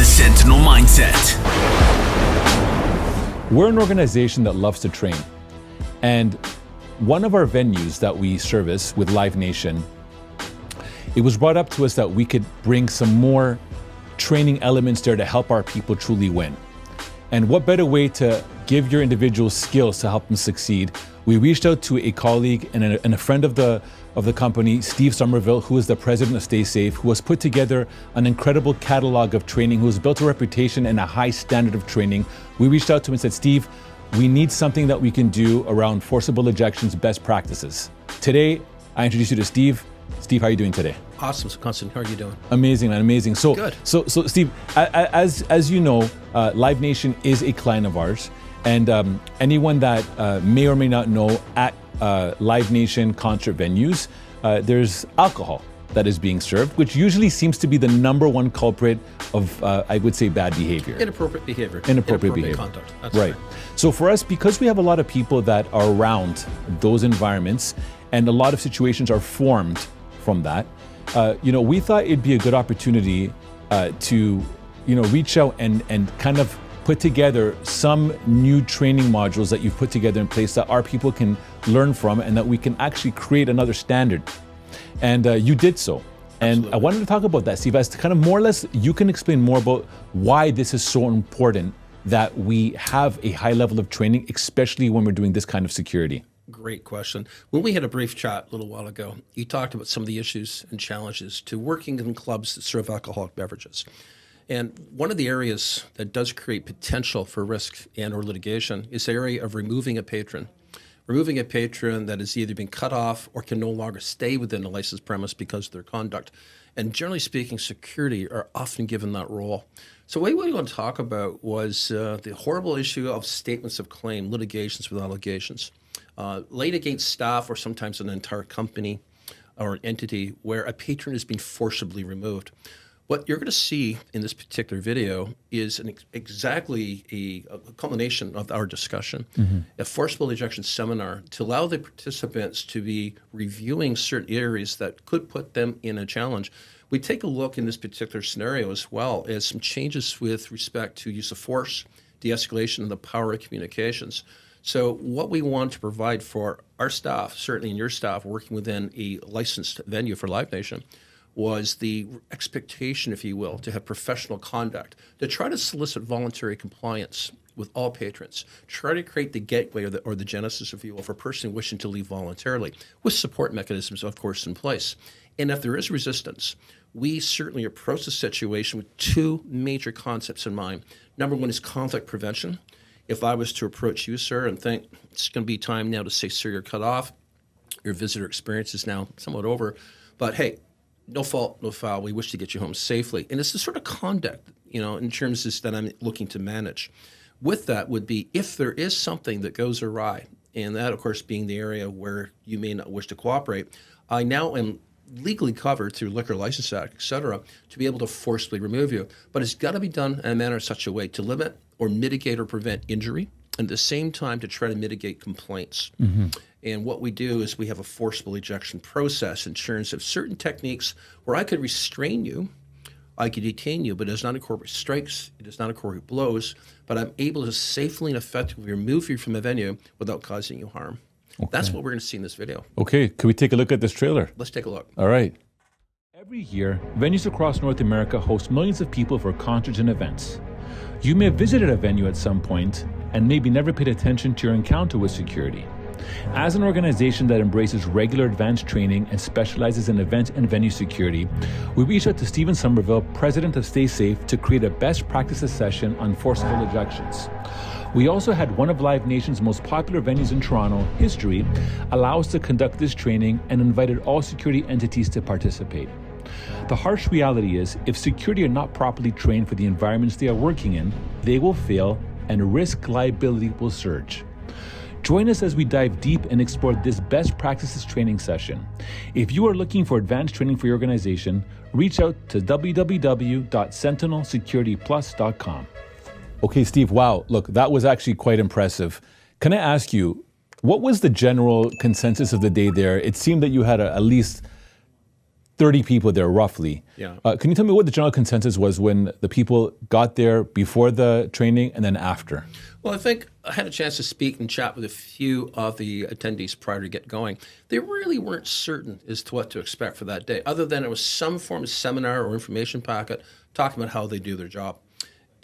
The Sentinel Mindset. We're an organization that loves to train. And one of our venues that we service with Live Nation, it was brought up to us that we could bring some more training elements there to help our people truly win. And what better way to give your individuals skills to help them succeed? We reached out to a colleague and a friend of the company, Steve Summerville, who is the president of Staysafe, who has put together an incredible catalog of training, who has built a reputation and a high standard of training. We reached out to him and said, Steve, we need something that we can do around forcible ejections best practices. Today, I introduce you to Steve. Steve, how are you doing today? Awesome, Constantine. How are you doing? Amazing, man, amazing. So, Good. So Steve, as you know, Live Nation is a client of ours, and anyone that may or may not know, at Live Nation concert venues, there's alcohol that is being served, which usually seems to be the number one culprit of, I would say, bad behavior. Inappropriate behavior. Inappropriate behavior. Conduct. That's right. So for us, because we have a lot of people that are around those environments, and a lot of situations are formed from that, we thought it'd be a good opportunity to, reach out and kind of put together some new training modules that you've put together in place that our people can learn from, and that we can actually create another standard. And you did so. And Absolutely. I wanted to talk about that, Steve, as to kind of more or less, you can explain more about why this is so important that we have a high level of training, especially when we're doing this kind of security. Great question. When we had a brief chat a little while ago, you talked about some of the issues and challenges to working in clubs that serve alcoholic beverages. And one of the areas that does create potential for risk and or litigation is the area of removing a patron. Removing a patron that has either been cut off or can no longer stay within a licensed premise because of their conduct. And generally speaking, security are often given that role. So what we want to talk about was the horrible issue of statements of claim, litigations with allegations, laid against staff or sometimes an entire company or an entity where a patron is being forcibly removed. What you're going to see in this particular video is exactly a culmination of our discussion, a forcible ejection seminar to allow the participants to be reviewing certain areas that could put them in a challenge. We take a look in this particular scenario as well as some changes with respect to use of force, de-escalation, and the power of communications. So what we want to provide for our staff, certainly in your staff working within a licensed venue for Live Nation, was the expectation, if you will, to have professional conduct, to try to solicit voluntary compliance with all patrons, try to create the gateway or the genesis, if you will, for a person wishing to leave voluntarily, with support mechanisms, of course, in place. And if there is resistance, we certainly approach the situation with two major concepts in mind. Number one is conflict prevention. If I was to approach you, sir, and think it's going to be time now to say, sir, you're cut off, your visitor experience is now somewhat over, but hey, no fault, no foul. We wish to get you home safely. And it's the sort of conduct, in terms of that I'm looking to manage. With that would be if there is something that goes awry, and that, of course, being the area where you may not wish to cooperate, I now am legally covered through Liquor License Act, et cetera, to be able to forcibly remove you. But it's got to be done in a manner of such a way to limit or mitigate or prevent injury, and at the same time to try to mitigate complaints. And what we do is we have a forcible ejection process in terms of certain techniques where I could restrain you, I could detain you, but it does not incorporate strikes, it does not incorporate blows, but I'm able to safely and effectively remove you from the venue without causing you harm. Okay. That's what we're going to see in this video. Okay, can we take a look at this trailer? Let's take a look. All right. Every year, venues across North America host millions of people for concerts and events. You may have visited a venue at some point and maybe never paid attention to your encounter with security. As an organization that embraces regular advanced training and specializes in event and venue security, we reached out to Steve Summerville, president of Staysafe, to create a best practices session on forcible ejections. We also had one of Live Nation's most popular venues in Toronto, History, allow us to conduct this training and invited all security entities to participate. The harsh reality is, if security are not properly trained for the environments they are working in, they will fail and risk liability will surge. Join us as we dive deep and explore this best practices training session. If you are looking for advanced training for your organization, reach out to www.sentinelsecurityplus.com. Okay, Steve, wow, look, that was actually quite impressive. Can I ask you, what was the general consensus of the day there? It seemed that you had at least 30 people there roughly. Yeah. Can you tell me what the general consensus was when the people got there before the training and then after? Well, I think I had a chance to speak and chat with a few of the attendees prior to get going. They really weren't certain as to what to expect for that day, other than it was some form of seminar or information packet talking about how they do their job.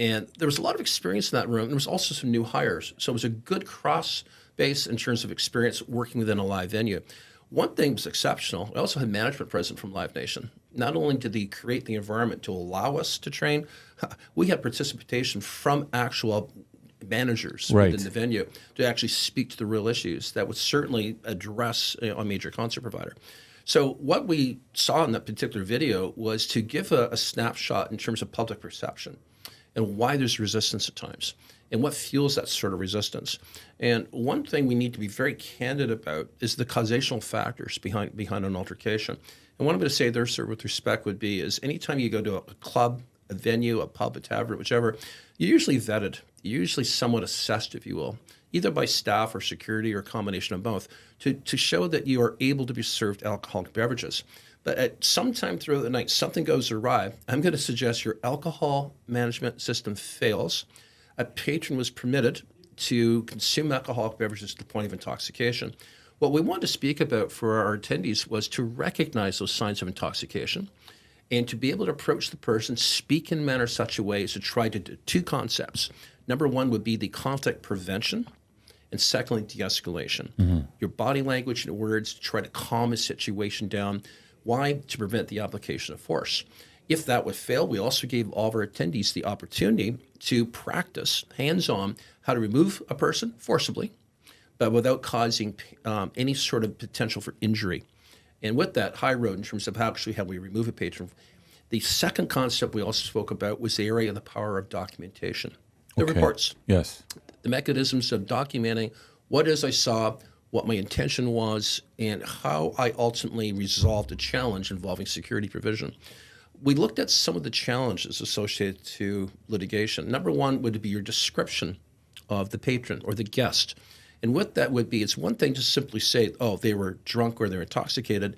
And there was a lot of experience in that room. There was also some new hires. So it was a good cross base in terms of experience working within a live venue. One thing was exceptional. I also had management present from Live Nation. Not only did they create the environment to allow us to train, we had participation from actual managers within the venue to actually speak to the real issues that would certainly address a major concert provider. So what we saw in that particular video was to give a snapshot in terms of public perception and why there's resistance at times and what fuels that sort of resistance. And one thing we need to be very candid about is the causational factors behind an altercation. And what I'm going to say there, sir, with respect would be is anytime you go to a club, a venue, a pub, a tavern, whichever, you're usually vetted. You're usually somewhat assessed, if you will, either by staff or security or a combination of both, to show that you are able to be served alcoholic beverages. But at some time throughout the night, something goes awry. I'm going to suggest your alcohol management system fails. A patron was permitted to consume alcoholic beverages to the point of intoxication. What we wanted to speak about for our attendees was to recognize those signs of intoxication and to be able to approach the person, speak in manner such a way as to try to do two concepts. Number one would be the conflict prevention, and secondly, de-escalation. Mm-hmm. Your body language and words to try to calm a situation down. Why? To prevent the application of force. If that would fail, we also gave all of our attendees the opportunity to practice hands-on how to remove a person forcibly, but without causing any sort of potential for injury. And with that, high road in terms of how we remove a patron. The second concept we also spoke about was the area of the power of documentation. The reports. Yes. The mechanisms of documenting what it is I saw, what my intention was, and how I ultimately resolved a challenge involving security provision. We looked at some of the challenges associated to litigation. Number one would be your description of the patron or the guest. And what that would be, it's one thing to simply say, oh, they were drunk or they're intoxicated.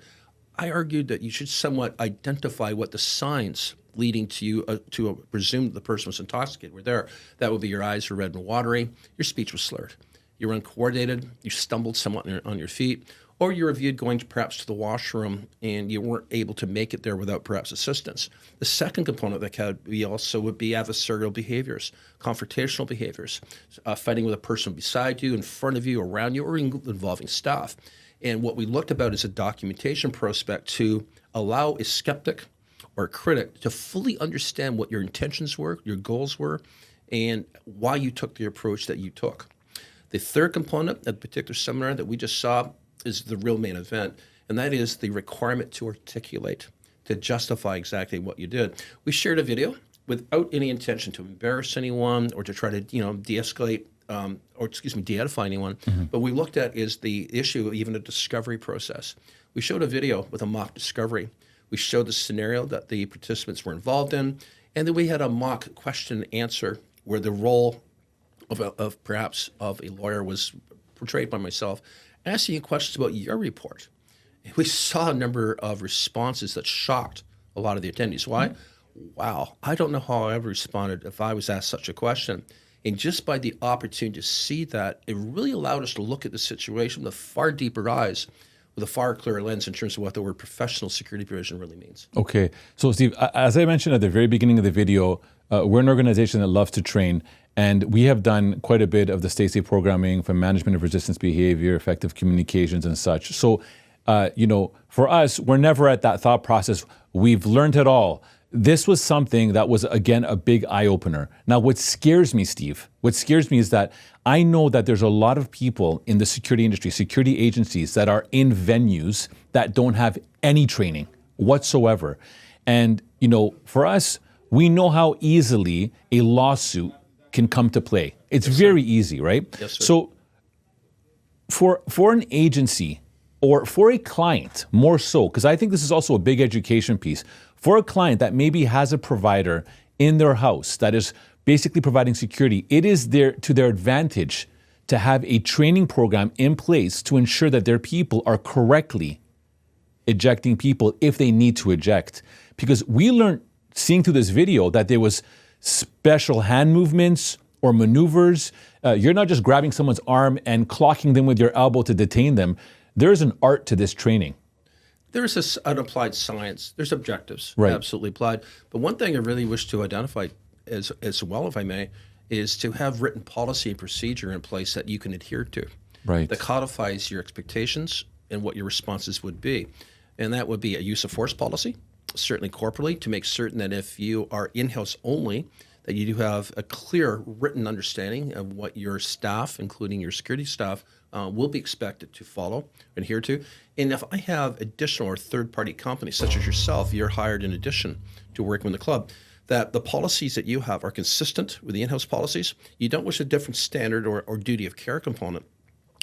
I argued that you should somewhat identify what the signs leading to you to presume that the person was intoxicated were there. That would be your eyes were red and watery, your speech was slurred, you were uncoordinated, you stumbled somewhat on your feet, or you reviewed going perhaps to the washroom and you weren't able to make it there without perhaps assistance. The second component that could be also would be adversarial behaviors, confrontational behaviors, fighting with a person beside you, in front of you, around you, or involving staff. And what we looked about is a documentation prospect to allow a skeptic or a critic to fully understand what your intentions were, your goals were, and why you took the approach that you took. The third component of the particular seminar that we just saw is the real main event, and that is the requirement to articulate, to justify exactly what you did. We shared a video without any intention to embarrass anyone or to try to, de-escalate de-edify anyone. Mm-hmm. But we looked at is the issue of even a discovery process. We showed a video with a mock discovery. We showed the scenario that the participants were involved in, and then we had a mock question and answer where the role of perhaps a lawyer was portrayed by myself, asking you questions about your report. And we saw a number of responses that shocked a lot of the attendees. Why? Mm-hmm. Wow, I don't know how I ever responded if I was asked such a question. And just by the opportunity to see that, it really allowed us to look at the situation with far deeper eyes, with a far clearer lens in terms of what the word professional security provision really means. Okay. So, Steve, as I mentioned at the very beginning of the video, we're an organization that loves to train, and we have done quite a bit of the Staysafe programming from management of resistance behavior, effective communications, and such. So, for us, we're never at that thought process. We've learned it all. This was something that was, again, a big eye-opener. Now, what scares me, Steve, is that I know that there's a lot of people in the security industry, security agencies that are in venues that don't have any training whatsoever. And, for us, we know how easily a lawsuit can come to play. It's very easy, right? Yes, sir. So for an agency or for a client, more so, because I think this is also a big education piece, for a client that maybe has a provider in their house that is basically providing security, it is to their advantage to have a training program in place to ensure that their people are correctly ejecting people if they need to eject? Because we learned seeing through this video that there was special hand movements or maneuvers. You're not just grabbing someone's arm and clocking them with your elbow to detain them. There's an art to this training. There's an applied science. There's objectives, Right. absolutely applied. But one thing I really wish to identify as well, if I may, is to have written policy and procedure in place that you can adhere to. Right. That codifies your expectations and what your responses would be. And that would be a use of force policy, certainly corporately, to make certain that if you are in-house only, that you do have a clear written understanding of what your staff, including your security staff, will be expected to follow and adhere to. And if I have additional or third-party companies, such as yourself, you're hired in addition to working with the club, that the policies that you have are consistent with the in-house policies. You don't wish a different standard or duty of care component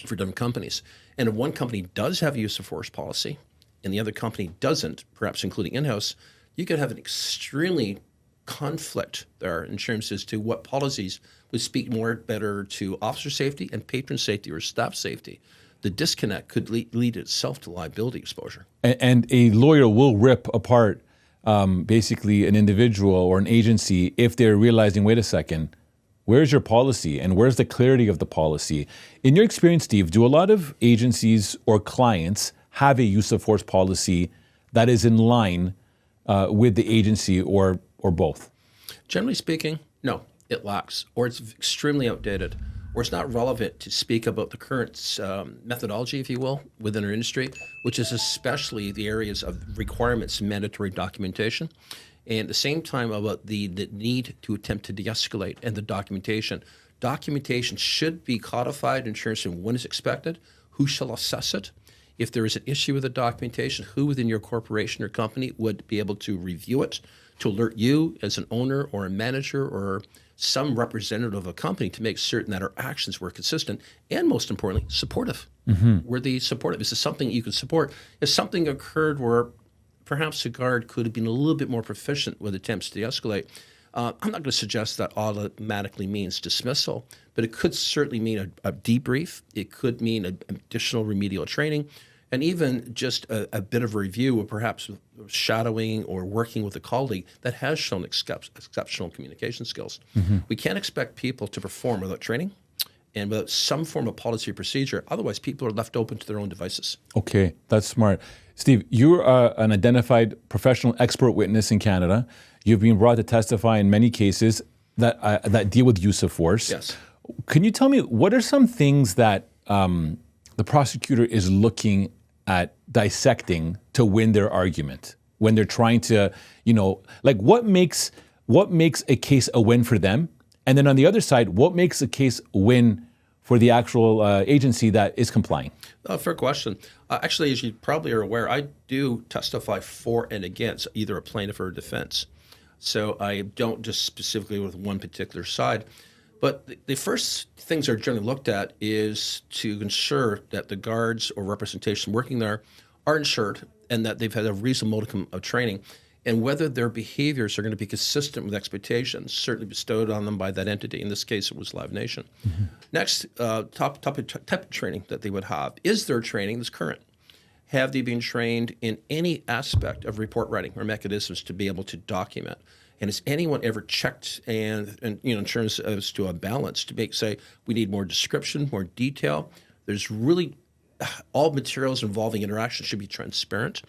for different companies. And if one company does have a use of force policy and the other company doesn't, perhaps including in-house, you could have an extremely conflict there in terms as to what policies would speak more better to officer safety and patron safety or staff safety. The disconnect could lead itself to liability exposure. And a lawyer will rip apart basically an individual or an agency if they're realizing, wait a second, where's your policy and where's the clarity of the policy? In your experience, Steve, do a lot of agencies or clients have a use of force policy that is in line with the agency or both? Generally speaking, no, it lacks, or it's extremely outdated, or it's not relevant to speak about the current methodology, if you will, within our industry, which is especially the areas of requirements, mandatory documentation, and at the same time about the need to attempt to de-escalate and the documentation. Documentation should be codified in terms of when is expected, who shall assess it. If there is an issue with the documentation, who within your corporation or company would be able to review it, to alert you as an owner or a manager or some representative of a company to make certain that our actions were consistent and, most importantly, supportive. Were they supportive? Is this something you could support? If something occurred where perhaps the guard could have been a little bit more proficient with attempts to de-escalate, I'm not going to suggest that automatically means dismissal, but it could certainly mean a debrief. It could mean additional remedial training, and even just a bit of a review, or perhaps shadowing or working with a colleague that has shown exceptional communication skills. We can't expect people to perform without training and without some form of policy or procedure. Otherwise, people are left open to their own devices. Okay, that's smart. Steve, you're an identified professional expert witness in Canada. You've been brought to testify in many cases that deal with use of force. Yes. Can you tell me what are some things that the prosecutor is looking at dissecting to win their argument when they're trying to, like what makes a case a win for them? And then on the other side, what makes a case a win for the actual agency that is complying? Fair question. Actually, as you probably are aware, I do testify for and against either a plaintiff or a defense. So I don't just specifically with one particular side. But the first things that are generally looked at is to ensure that the guards or representation working there are insured and that they've had a reasonable modicum of training, and whether their behaviors are going to be consistent with expectations certainly bestowed on them by that entity. In this case, it was Live Nation. Next, type of training that they would have. Is their training this current? Have they been trained in any aspect of report writing or mechanisms to be able to document? And has anyone ever checked and in terms as to a balance to say we need more description, more detail? There's really all materials involving interaction should be transparent.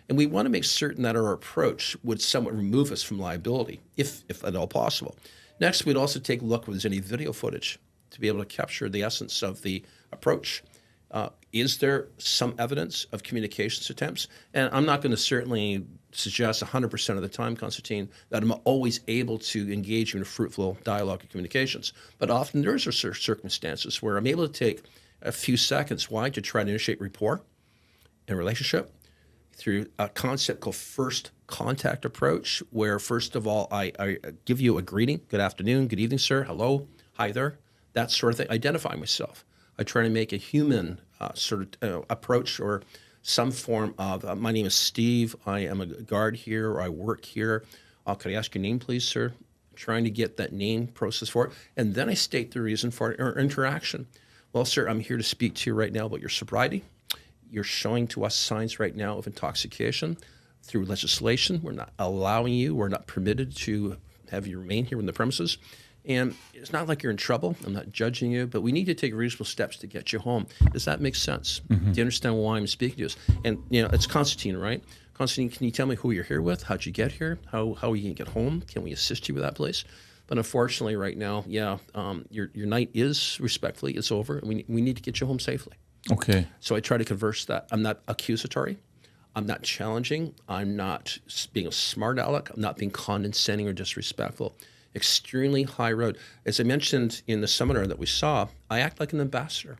And we want to make certain that our approach would somewhat remove us from liability, if at all possible. Next, we'd also take a look if there's any video footage to be able to capture the essence of the approach. Is there some evidence of communications attempts? And I'm not going to certainly suggest 100% of the time, Constantine, that I'm always able to engage in a fruitful dialogue and communications. But often there are circumstances where I'm able to take a few seconds. Why? To try to initiate rapport and relationship through a concept called first contact approach, where first of all, I give you a greeting. Good afternoon, good evening, sir. Hello, hi there. That sort of thing. Identify myself. I try to make a human approach or some form of, my name is Steve, I am a guard here, or I work here. Could I ask your name, please, sir? I'm trying to get that name process for it. And then I state the reason for it, or interaction. Well, sir, I'm here to speak to you right now about your sobriety, you're showing to us signs right now of intoxication through legislation. We're not allowing you, we're not permitted to have you remain here in the premises. And it's not like you're in trouble. I'm not judging you, but we need to take reasonable steps to get you home. Does that make sense? Do you understand why I'm speaking to you? And, it's Constantine, right? Constantine, can you tell me who you're here with? How'd you get here? How are you going to get home? Can we assist you with that, please? But unfortunately, right now, your night is, respectfully, it's over. And we need to get you home safely. Okay. So I try to converse that. I'm not accusatory. I'm not challenging. I'm not being a smart aleck. I'm not being condescending or disrespectful. Extremely high road. As I mentioned in the seminar that we saw, I act like an ambassador.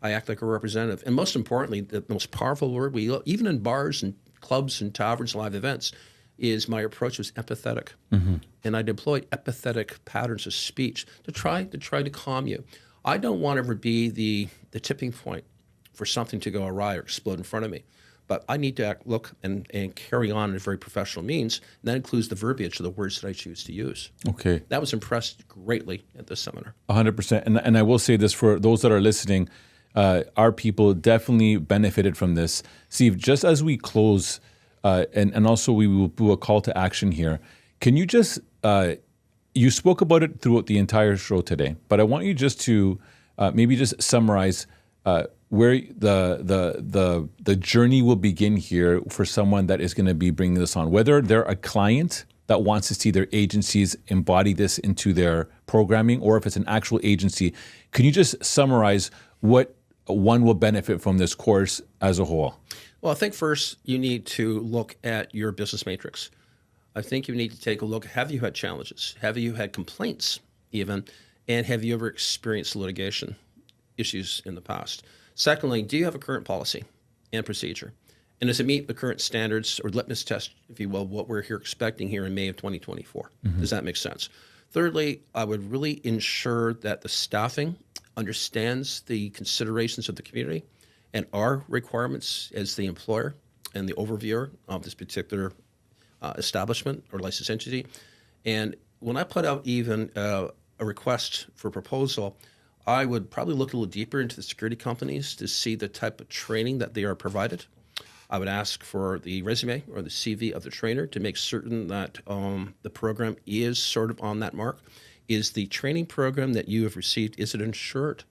I act like a representative. And most importantly, the most powerful word even in bars and clubs and taverns, live events, is my approach was empathetic. And I deployed empathetic patterns of speech to try to calm you. I don't want to ever be the tipping point for something to go awry or explode in front of me. But I need to look and carry on in a very professional means. And that includes the verbiage of the words that I choose to use. Okay. That was impressed greatly at this seminar. 100%. And I will say this for those that are listening, our people definitely benefited from this. Steve, just as we close, and also we will do a call to action here, can you just, you spoke about it throughout the entire show today, but I want you just to maybe just summarize where the journey will begin here for someone that is going to be bringing this on, whether they're a client that wants to see their agencies embody this into their programming, or if it's an actual agency. Can you just summarize what one will benefit from this course as a whole? Well, I think first you need to look at your business matrix. I think you need to take a look. Have you had challenges? Have you had complaints even? And have you ever experienced litigation issues in the past? Secondly, do you have a current policy and procedure? And does it meet the current standards or litmus test, if you will, what we're expecting here in May of 2024? Does that make sense? Thirdly, I would really ensure that the staffing understands the considerations of the community and our requirements as the employer and the overviewer of this particular establishment or licensed entity. And when I put out even a request for proposal, I would probably look a little deeper into the security companies to see the type of training that they are provided. I would ask for the resume or the CV of the trainer to make certain that the program is sort of on that mark. Is the training program that you have received, is it insured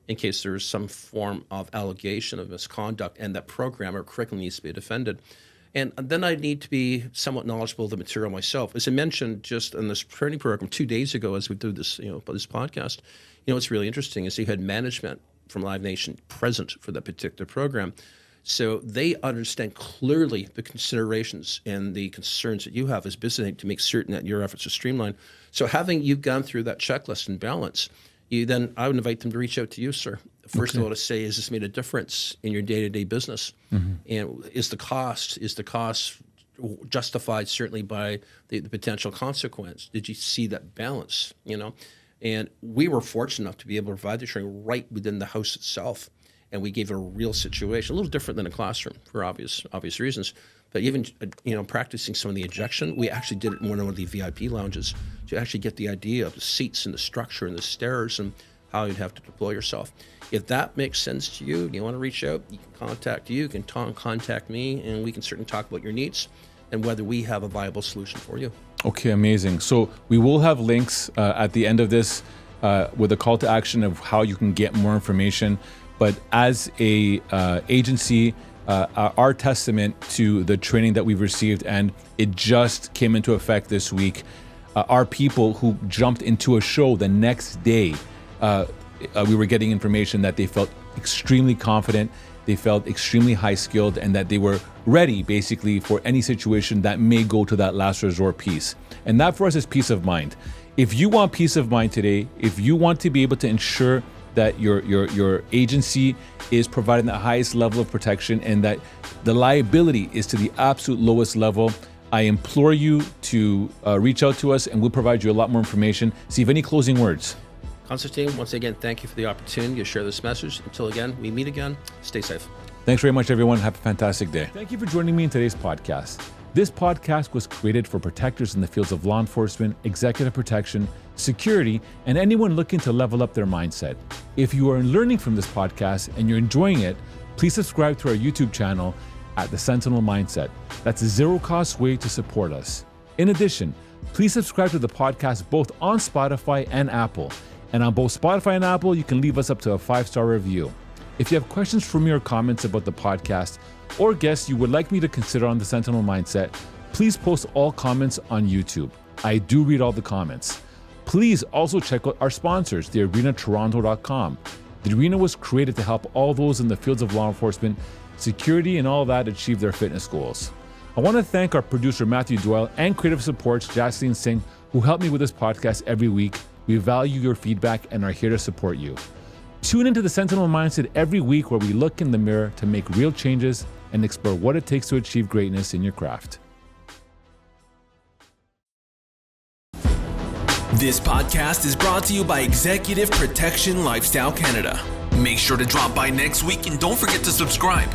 in case there is some form of allegation of misconduct and that program or curriculum needs to be defended? And then I need to be somewhat knowledgeable of the material myself. As I mentioned just in this training program 2 days ago as we do this, this podcast, what's really interesting is you had management from Live Nation present for that particular program. So they understand clearly the considerations and the concerns that you have as business to make certain that your efforts are streamlined. So having you gone through that checklist and balance, I would invite them to reach out to you, sir. First of all, to say, has this made a difference in your day-to-day business? And is the cost justified certainly by the potential consequence? Did you see that balance, And we were fortunate enough to be able to provide the training right within the house itself. And we gave it a real situation, a little different than a classroom for obvious reasons. But even, practicing some of the ejection, we actually did it in one of the VIP lounges to actually get the idea of the seats and the structure and the stairs and how you'd have to deploy yourself. If that makes sense to you and you want to reach out, you can contact me, and we can certainly talk about your needs and whether we have a viable solution for you. Okay, amazing. So we will have links at the end of this with a call to action of how you can get more information. But as a agency, our testament to the training that we've received, and it just came into effect this week, our people who jumped into a show the next day, we were getting information that they felt extremely confident, they felt extremely high skilled, and that they were ready basically for any situation that may go to that last resort piece. And that for us is peace of mind. If you want peace of mind today, if you want to be able to ensure that your agency is providing the highest level of protection and that the liability is to the absolute lowest level, I implore you to reach out to us and we'll provide you a lot more information. Steve, any closing words? Constantine, once again, thank you for the opportunity to share this message. Until again, we meet again, stay safe. Thanks very much, everyone. Have a fantastic day. Thank you for joining me in today's podcast. This podcast was created for protectors in the fields of law enforcement, executive protection, security, and anyone looking to level up their mindset. If you are learning from this podcast and you're enjoying it, please subscribe to our YouTube channel at The Sentinel Mindset. That's a zero-cost way to support us. In addition, please subscribe to the podcast both on Spotify and Apple. And on both Spotify and Apple, you can leave us up to a 5-star review. If you have questions for me or comments about the podcast or guests you would like me to consider on The Sentinel Mindset, please post all comments on YouTube. I do read all the comments. Please also check out our sponsors, thearenatoronto.com. The Arena was created to help all those in the fields of law enforcement, security, and all that achieve their fitness goals. I want to thank our producer, Matthew Doyle, and creative support, Jaslene Singh, who help me with this podcast every week. We value your feedback and are here to support you. Tune into the Sentinel Mindset every week where we look in the mirror to make real changes and explore what it takes to achieve greatness in your craft. This podcast is brought to you by Executive Protection Lifestyle Canada. Make sure to drop by next week and don't forget to subscribe.